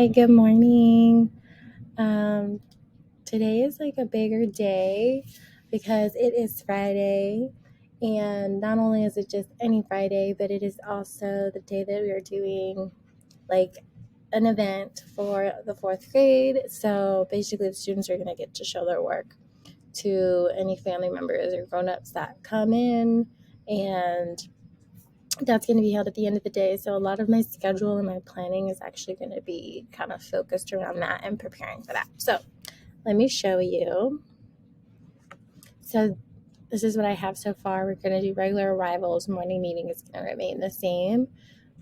Hi, good morning. Um, Today is like a bigger day because it is Friday. And not only is it just any Friday, but it is also the day that we are doing like an event for the fourth grade. So basically, the students are going to get to show their work to any family members or grown-ups that come in, and that's going to be held at the end of the day. So a lot of my schedule and my planning is actually going to be kind of focused around that and preparing for that. So let me show you. So this is what I have so far. We're going to do regular arrivals. Morning meeting is going to remain the same.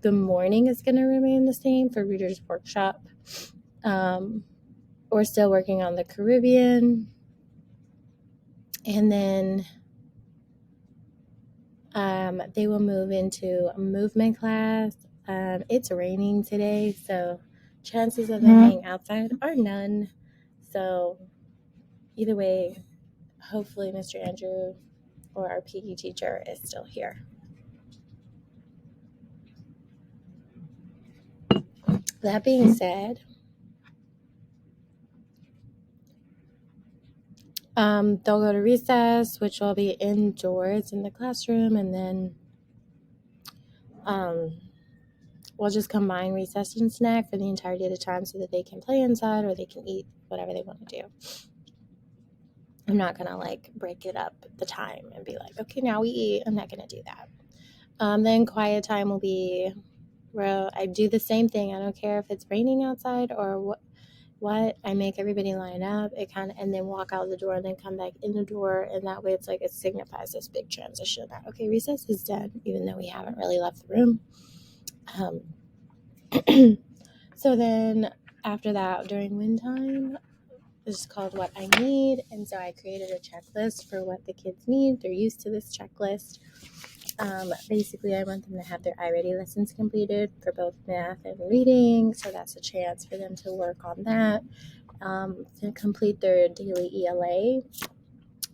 The morning is going to remain the same for Reader's Workshop. We're still working on the Caribbean. And then they will move into a movement class. It's raining today, so chances of them being outside are none. So either way, hopefully Mr. Andrew or our PE teacher is still here. That being said, they'll go to recess, which will be indoors in the classroom, and then we'll just combine recess and snack for the entirety of the time so that they can play inside or they can eat whatever they want to do. I'm not going to like break it up the time and be like, okay, now we eat. I'm not going to do that. Then quiet time will be where I do the same thing. I don't care if it's raining outside or what. I make everybody line up and then walk out the door and then come back in the door. And that way it's like it signifies this big transition that, okay, recess is done, even though we haven't really left the room. So then after that, during wind time, this is called What I Need. And so I created a checklist for what the kids need. They're used to this checklist. Basically, I want them to have their iReady lessons completed for both math and reading. So that's a chance for them to work on that. To complete their daily ELA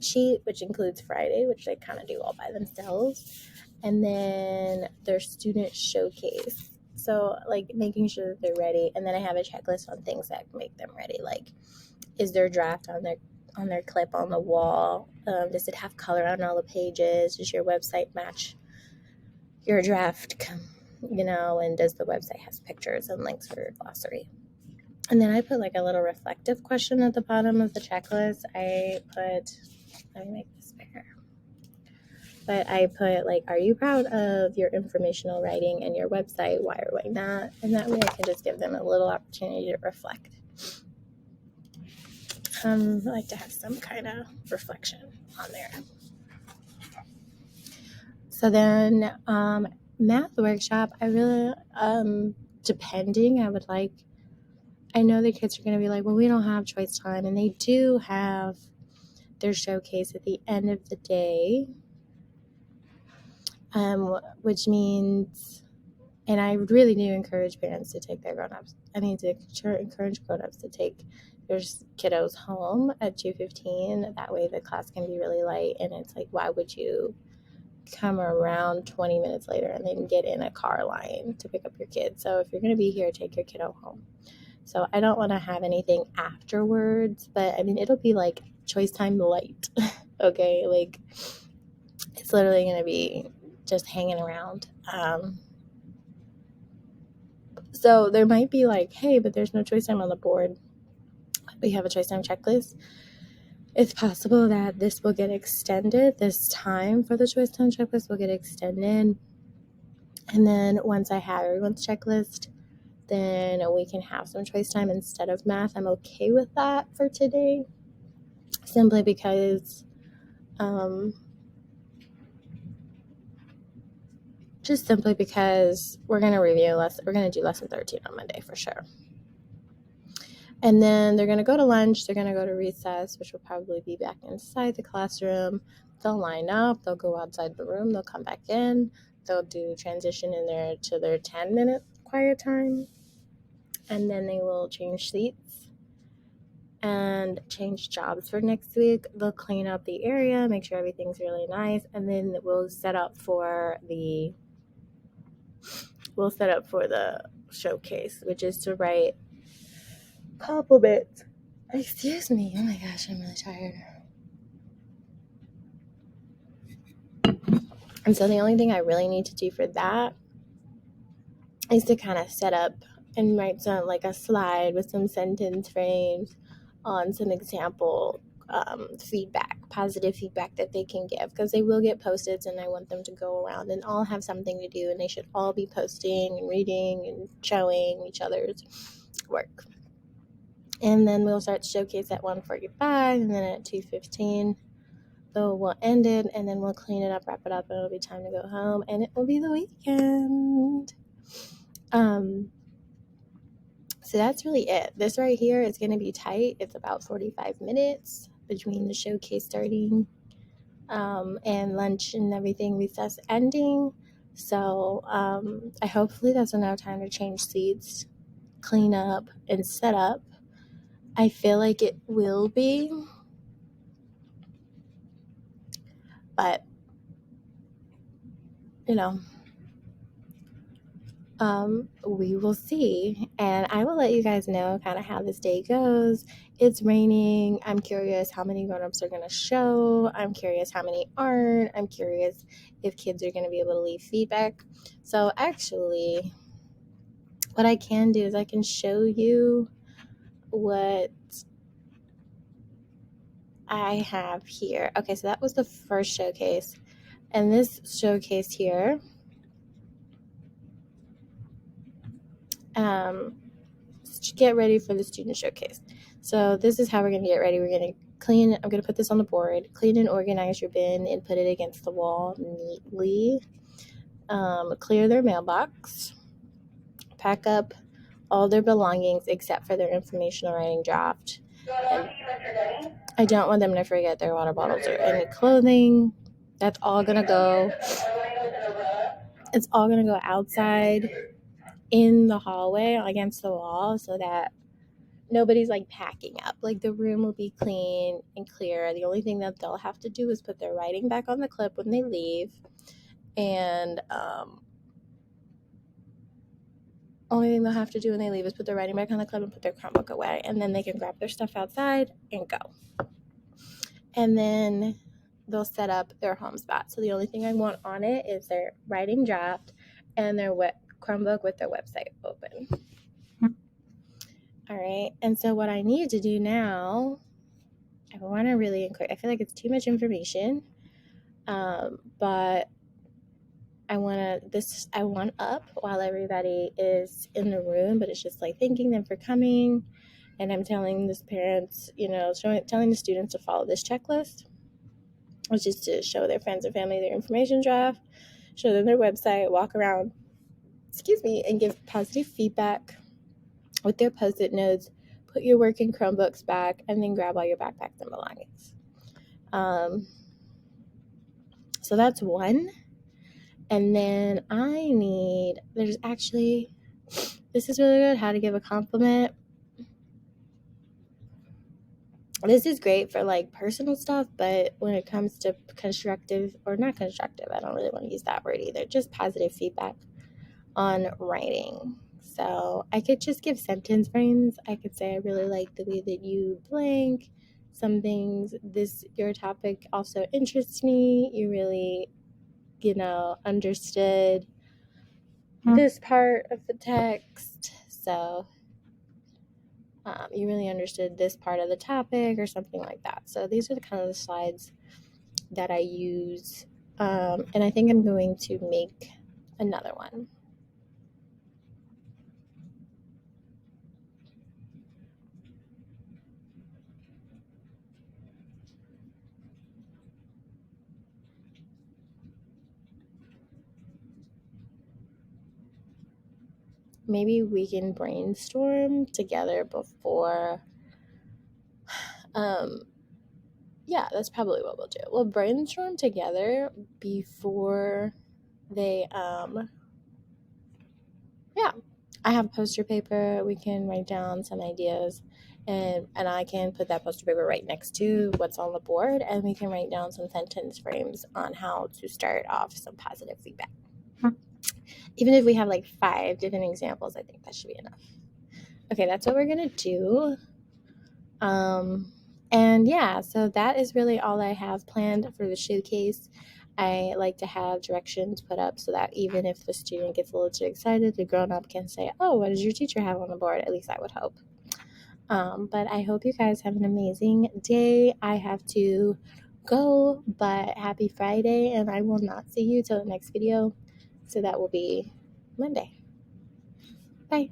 sheet, which includes Friday, which they kind of do all by themselves. And then their student showcase. So like making sure that they're ready. And then I have a checklist on things that make them ready. Like, is their draft on their clip on the wall? Does it have color on all the pages? Does your website match your draft? And does the website has pictures and links for your glossary? And then I put like a little reflective question at the bottom of the checklist. Let me make this bigger. But I put like, are you proud of your informational writing and your website? Why or why not? And that way I can just give them a little opportunity to reflect. I like to have some kind of reflection on there. So then math workshop, I really, depending, I know the kids are going to be like, well, we don't have choice time. And they do have their showcase at the end of the day, which means, and I really do encourage parents to take their grown-ups. I mean, to encourage grown-ups to take their kiddos home at 2:15. That way the class can be really light. And it's like, why would you come around 20 minutes later and then get in a car line to pick up your kid? So if you're going to be here, take your kiddo home. So I don't want to have anything afterwards, but I mean, it'll be like choice time light. Okay, like it's literally going to be just hanging around. So there might be like, hey, but there's no choice time on the board. We have a choice time checklist. It's possible that this will get extended. This time for the choice time checklist will get extended. And then once I have everyone's checklist, then we can have some choice time instead of math. I'm okay with that for today, simply because we're going to do lesson 13 on Monday for sure. And then they're going to go to lunch. They're going to go to recess, which will probably be back inside the classroom. They'll line up. They'll go outside the room. They'll come back in. They'll do transition in there to their 10-minute quiet time. And then they will change seats and change jobs for next week. They'll clean up the area, make sure everything's really nice. And then we'll set up for the showcase, which is to write compliments. Excuse me. Oh my gosh, I'm really tired. And so the only thing I really need to do for that is to kind of set up and write some like a slide with some sentence frames on some example feedback, positive feedback that they can give, because they will get post-its and I want them to go around and all have something to do, and they should all be posting and reading and showing each other's work. And then we'll start showcase at 1:45, and then at 2:15 we'll end it, and then we'll clean it up, wrap it up, and it'll be time to go home, and it will be the weekend. So that's really it. This right here is going to be tight. It's about 45 minutes between the showcase starting and lunch and everything, recess ending. So I hopefully that's enough time to change seats, clean up, and set up. I feel like it will be, but you know, we will see, and I will let you guys know kind of how this day goes. It's raining. I'm curious how many grown-ups are going to show. I'm curious how many aren't. I'm curious if kids are going to be able to leave feedback. So actually, what I can do is I can show you what I have here. Okay, so that was the first showcase, and this showcase here, get ready for the student showcase. So this is how we're going to get ready. We're going to clean. I'm going to put this on the board, clean and organize your bin and put it against the wall neatly. Clear their mailbox, pack up all their belongings except for their informational writing draft. And I don't want them to forget their water bottles or any clothing. That's all going to go. It's all going to go outside in the hallway against the wall so that nobody's like packing up. Like the room will be clean and clear. The only thing that they'll have to do is put their writing back on the clip when they leave, and only thing they'll have to do when they leave is put their writing back on the clip and put their Chromebook away, and then they can grab their stuff outside and go. And then they'll set up their home spot. So the only thing I want on it is their writing draft and their Chromebook with their website open. All right. And so what I need to do now, I want to really include, I feel like it's too much information, but I want up while everybody is in the room, but it's just like thanking them for coming. And I'm telling the parents, telling the students to follow this checklist, which is to show their friends and family their information draft, show them their website, walk around, and give positive feedback with their Post-it notes, put your work in Chromebooks back, and then grab all your backpacks and belongings. So that's one. And then this is really good, how to give a compliment. This is great for like personal stuff, but when it comes to constructive or not constructive, I don't really want to use that word either, just positive feedback on writing. So I could just give sentence frames. I could say, I really like the way that you blank. Some things, your topic also interests me. You really, understood this part of the text. So you really understood this part of the topic or something like that. So these are the kind of the slides that I use. And I think I'm going to make another one. Maybe we can brainstorm together before. Yeah, that's probably what we'll do. We'll brainstorm together before they. Yeah, I have poster paper. We can write down some ideas, and I can put that poster paper right next to what's on the board, and we can write down some sentence frames on how to start off some positive feedback. Even if we have like 5 different examples, I think that should be enough. Okay, that's what we're gonna do. And yeah, so that is really all I have planned for the showcase. I like to have directions put up so that even if the student gets a little too excited, the grown up can say, "Oh, what does your teacher have on the board?" At least I would hope. But I hope you guys have an amazing day. I have to go, but happy Friday, and I will not see you till the next video. So that will be Monday. Bye.